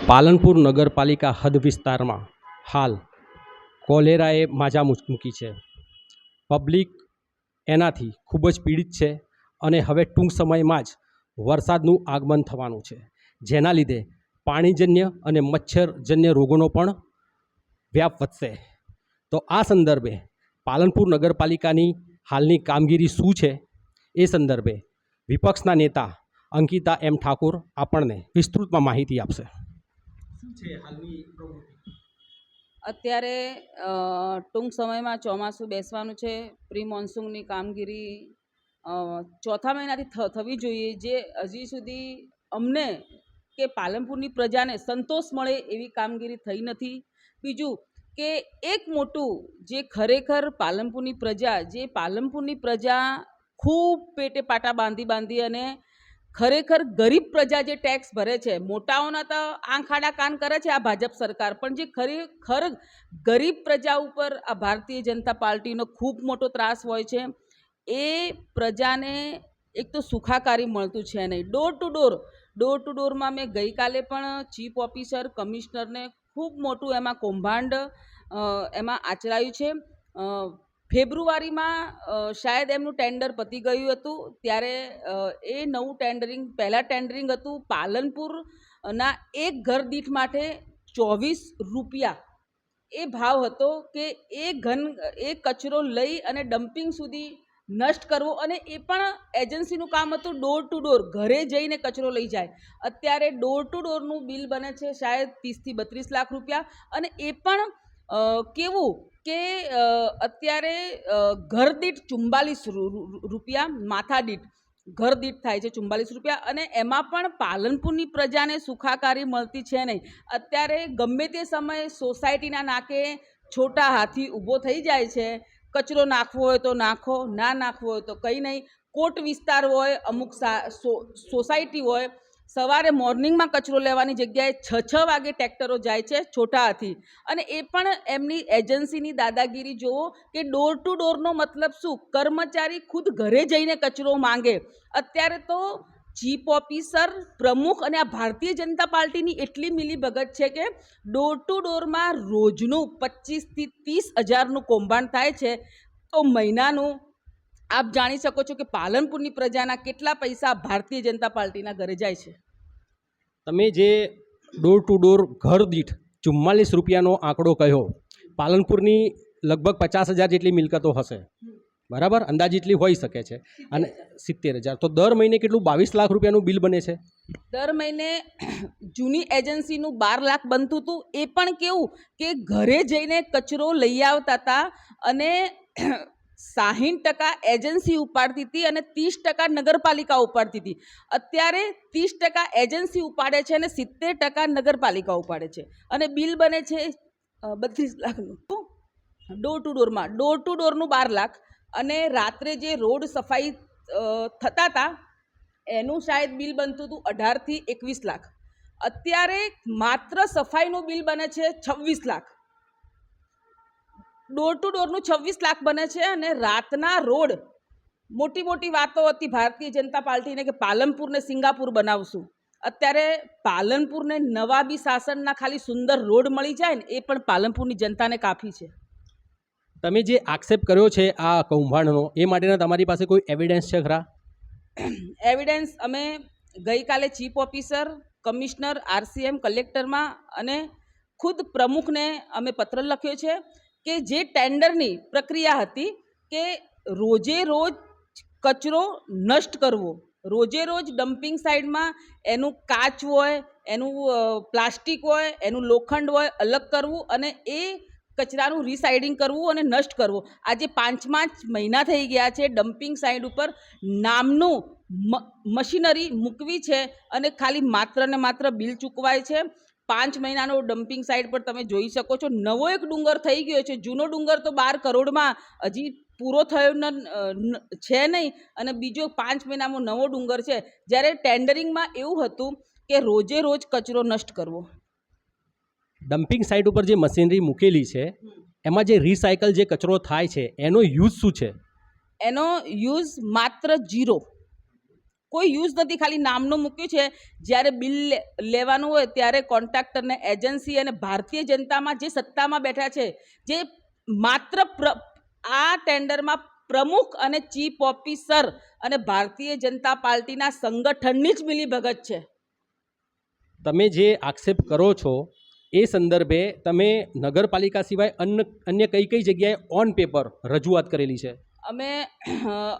પાલનપુર નગરપાલિકા હદ વિસ્તારમાં હાલ કોલેરાએ માજા મૂકી છે. પબ્લિક એનાથી ખૂબ જ પીડિત છે અને હવે ટૂંક સમયમાં જ વરસાદનું આગમન થવાનું છે, જેના લીધે પાણીજન્ય અને મચ્છરજન્ય રોગોનો પણ વ્યાપ વધશે. તો આ સંદર્ભે પાલનપુર નગરપાલિકાની હાલની કામગીરી શું છે એ સંદર્ભે વિપક્ષના નેતા અંકિતા એમ ઠાકોર આપણને વિસ્તૃતમાં માહિતી આપશે. શું છે હાલની પ્રવૃત્તિ? અત્યારે ટૂંક સમયમાં ચોમાસું બેસવાનું છે. પ્રી મોન્સૂનની કામગીરી ચોથા મહિનાથી થવી જોઈએ, જે હજી સુધી અમને કે પાલનપુરની પ્રજાને સંતોષ મળે એવી કામગીરી થઈ નથી. બીજું કે એક મોટું જે ખરેખર પાલનપુરની પ્રજા ખૂબ પેટે પાટા બાંધી અને ખરેખર ગરીબ પ્રજા જે ટેક્સ ભરે છે, મોટાઓના તો આંખ આડા કાન કરે છે આ ભાજપ સરકાર, પણ જે ખરેખર ગરીબ પ્રજા ઉપર આ ભારતીય જનતા પાર્ટીનો ખૂબ મોટો ત્રાસ હોય છે. એ પ્રજાને એક તો સુખાકારી મળતું છે નહીં. ડોર ટુ ડોરમાં મેં ગઈકાલે પણ ચીફ ઓફિસર કમિશનરને ખૂબ મોટું એમાં કૌભાંડ એમાં આચરાયું છે. ફેબ્રુઆરીમાં શાયદ એમનું ટેન્ડર પતી ગયું હતું, ત્યારે એ નવું પહેલાં ટેન્ડરિંગ હતું પાલનપુરના એક ઘર દીઠ માટે 24 રૂપિયા એ ભાવ હતો કે એ કચરો લઈ અને ડમ્પિંગ સુધી નષ્ટ કરવો, અને એ પણ એજન્સીનું કામ હતું ડોર ટુ ડોર, ઘરે જઈને કચરો લઈ જાય. અત્યારે ડોર ટુ ડોરનું બિલ બને છે શાયદ 30 થી 32 લાખ રૂપિયા, અને એ પણ કેવું કે અત્યારે ઘર દીઠ 44 રૂપિયા, માથા દીઠ ઘર દીઠ થાય છે 44 રૂપિયા, અને એમાં પણ પાલનપુરની પ્રજાને સુખાકારી મળતી છે નહીં. અત્યારે ગમે તે સમયે સોસાયટીના નાકે છોટા હાથી ઊભો થઈ જાય છે. કચરો નાખવો હોય તો નાખો, ના નાખવો હોય તો કંઈ નહીં. કોટ વિસ્તાર હોય, અમુક સોસાયટી હોય, સવારે મોર્નિંગમાં કચરો લેવાની જગ્યાએ 6 વાગે ટ્રેક્ટરો જાય છે છોટા હાથી, અને એ પણ એમની એજન્સીની દાદાગીરી જુઓ કે ડોર ટુ ડોરનો મતલબ શું? કર્મચારી ખુદ ઘરે જઈને કચરો માંગે. અત્યારે તો ચીફ ઓફિસર, પ્રમુખ અને આ ભારતીય જનતા પાર્ટીની એટલી મિલીભગત છે કે ડોર ટુ ડોરમાં રોજનું 25 થી 30 હજારનું કૌભાંડ થાય છે. તો મહિનાનું આપ જાણી શકો છો કે પાલનપુરની પ્રજાના કેટલા પૈસા ભારતીય જનતા પાર્ટીના ઘરે જાય છે. તમે જે ડોર ટુ ડોર ઘર દીઠ 44 રૂપિયાનો આંકડો કહ્યો, પાલનપુરની લગભગ 50,000 જેટલી મિલકતો હશે, બરાબર? અંદાજ એટલી હોઈ શકે છે. અને 70,000, તો દર મહિને કેટલું 22 લાખ રૂપિયાનું બિલ બને છે. દર મહિને જૂની એજન્સીનું 12 લાખ બનતું હતું. એ પણ કેવું કે ઘરે જઈને કચરો લઈ આવતા હતા, અને 60% એજન્સી ઉપાડતી હતી અને 30% નગરપાલિકા ઉપાડતી હતી. અત્યારે 30% એજન્સી ઉપાડે છે અને 70% નગરપાલિકા ઉપાડે છે, અને બિલ બને છે 32 લાખનું ડોર ટુ ડોરનું 12 લાખ. અને રાત્રે જે રોડ સફાઈ થતા હતા એનું શાયદ બિલ બનતું હતું 18 થી 21 લાખ. અત્યારે માત્ર સફાઈનું બિલ બને છે 26 લાખ. ડોર ટુ ડોરનું 26 લાખ બને છે, અને રાતના રોડ, મોટી વાતો હતી ભારતીય જનતા પાર્ટીને કે પાલનપુરને સિંગાપુર બનાવશું. અત્યારે પાલનપુરને નવાબી શાસનના ખાલી સુંદર રોડ મળી જાય ને, એ પણ પાલનપુરની જનતાને કાફી છે. તમે જે આક્ષેપ કર્યો છે આ કૌભાંડનો, એ માટેના તમારી પાસે કોઈ એવિડન્સ છે ખરા? એવિડન્સ અમે ગઈકાલે ચીફ ઓફિસર, કમિશનર, RCM, કલેક્ટરમાં અને ખુદ પ્રમુખને અમે પત્ર લખ્યો છે કે જે ટેન્ડરની પ્રક્રિયા હતી કે રોજ કચરો નષ્ટ કરવો, રોજ ડમ્પિંગ સાઇડમાં એનું કાચ હોય, એનું પ્લાસ્ટિક હોય, એનું લોખંડ હોય, અલગ કરવું, અને એ કચરાનું રીસાઇડિંગ કરવું અને નષ્ટ કરવું. આજે 5 મહિના થઈ ગયા છે. ડમ્પિંગ સાઇડ ઉપર નામનું મશીનરી મૂકવી છે અને ખાલી માત્ર ને માત્ર બિલ ચૂકવાય છે. 5 મહિનાનો ડમ્પિંગ સાઇટ પર તમે જોઈ શકો છો નવો એક ડુંગર થઈ ગયો છે. જૂનો ડુંગર તો 12 કરોડમાં હજી પૂરો થયો છે નહીં, અને બીજો 5 મહિનામાં નવો ડુંગર છે. જ્યારે ટેન્ડરિંગમાં એવું હતું કે રોજ કચરો નષ્ટ કરવો. ડમ્પિંગ સાઇટ ઉપર જે મશીનરી મૂકેલી છે એમાં જે રિસાયકલ જે કચરો થાય છે એનો યુઝ શું છે? એનો યુઝ માત્ર 0. કોઈ યુઝ નથી, ખાલી નામનું મૂક્યું છે. જ્યારે બિલ લેવાનું હોય ત્યારે કોન્ટ્રાક્ટરને એજન્સી અને ભારતીય જનતામાં જે સત્તામાં બેઠા છે, જે માત્ર આ ટેન્ડરમાં પ્રમુખ અને ચીફ ઓફિસર અને ભારતીય જનતા પાર્ટીના સંગઠનની જ મિલીભગત છે. તમે જે આક્ષેપ કરો છો એ સંદર્ભે તમે નગરપાલિકા સિવાય અન્ય કઈ કઈ જગ્યાએ ઓન પેપર રજૂઆત કરેલી છે? અમે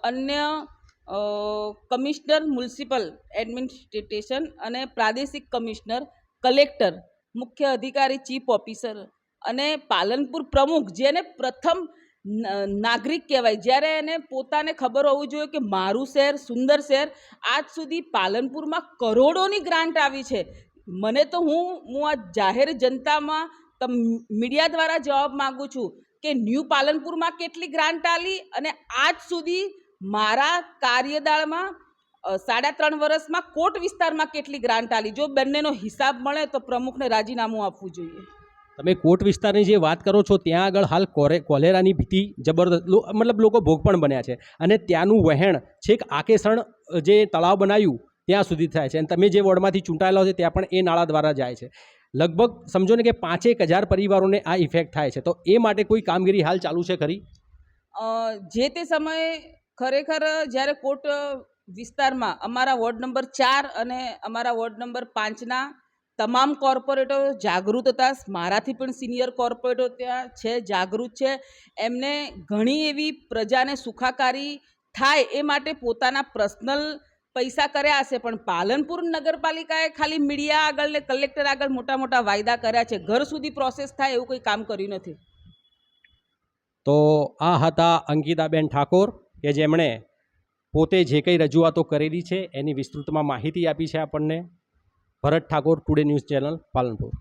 અન્ય કમિશનર મ્યુનિસિપલ એડમિનિસ્ટ્રેશન અને પ્રાદેશિક કમિશનર, કલેક્ટર, મુખ્ય અધિકારી, ચીફ ઓફિસર અને પાલનપુર પ્રમુખ, જેને પ્રથમ નાગરિક કહેવાય, જ્યારે એને પોતાને ખબર હોવી જોઈએ કે મારું શહેર સુંદર શહેર. આજ સુધી પાલનપુરમાં કરોડોની ગ્રાન્ટ આવી છે. મને તો હું આ જાહેર જનતામાં મીડિયા દ્વારા જવાબ માગું છું કે ન્યૂ પાલનપુરમાં કેટલી ગ્રાન્ટ આલી અને આજ સુધી મારા કાર્યકાળમાં 3.5 વર્ષમાં કોટ વિસ્તારમાં કેટલી ગ્રાન્ટ આલી. જો બંનેનો હિસાબ મળે તો પ્રમુખને રાજીનામું આપવું જોઈએ. તમે કોટ વિસ્તારની જે વાત કરો છો ત્યાં આગળ હાલ કોલેરાની ભીતિ જબરદસ્ત મતલબ લોકો ભોગ પણ બન્યા છે અને ત્યાંનું વહેણ છેક આકેસણ જે તળાવ બનાવ્યું ત્યાં સુધી થાય છે અને તમે જે વોર્ડમાંથી ચૂંટાયેલા છે ત્યાં પણ એ નાળા દ્વારા જાય છે. લગભગ સમજો ને કે 5,000 પરિવારોને આ ઇફેક્ટ થાય છે. તો એ માટે કોઈ કામગીરી હાલ ચાલુ છે ખરી? જે તે સમયે ખરેખર જ્યારે કોટ વિસ્તારમાં અમારા વોર્ડ નંબર 4 અને અમારા વોર્ડ નંબર 5ના તમામ કોર્પોરેટરો જાગૃત હતા. મારાથી પણ સિનિયર કોર્પોરેટરો ત્યાં છે, જાગૃત છે. એમને ઘણી એવી પ્રજાને સુખાકારી થાય એ માટે પોતાના પર્સનલ પૈસા કર્યા હશે, પણ પાલનપુર નગરપાલિકાએ ખાલી મીડિયા આગળ ને કલેક્ટર આગળ મોટા મોટા વાયદા કર્યા છે. ઘર સુધી પ્રોસેસ થાય એવું કોઈ કામ કર્યું નથી. તો આ હતા અંકિતાબેન ઠાકોર કે જેમણે પોતે જે કંઈ રજૂઆતો કરેલી છે એની વિસ્તૃતમાં માહિતી આપી છે આપણને. Bharat Thakor, today news channel, Palanpur.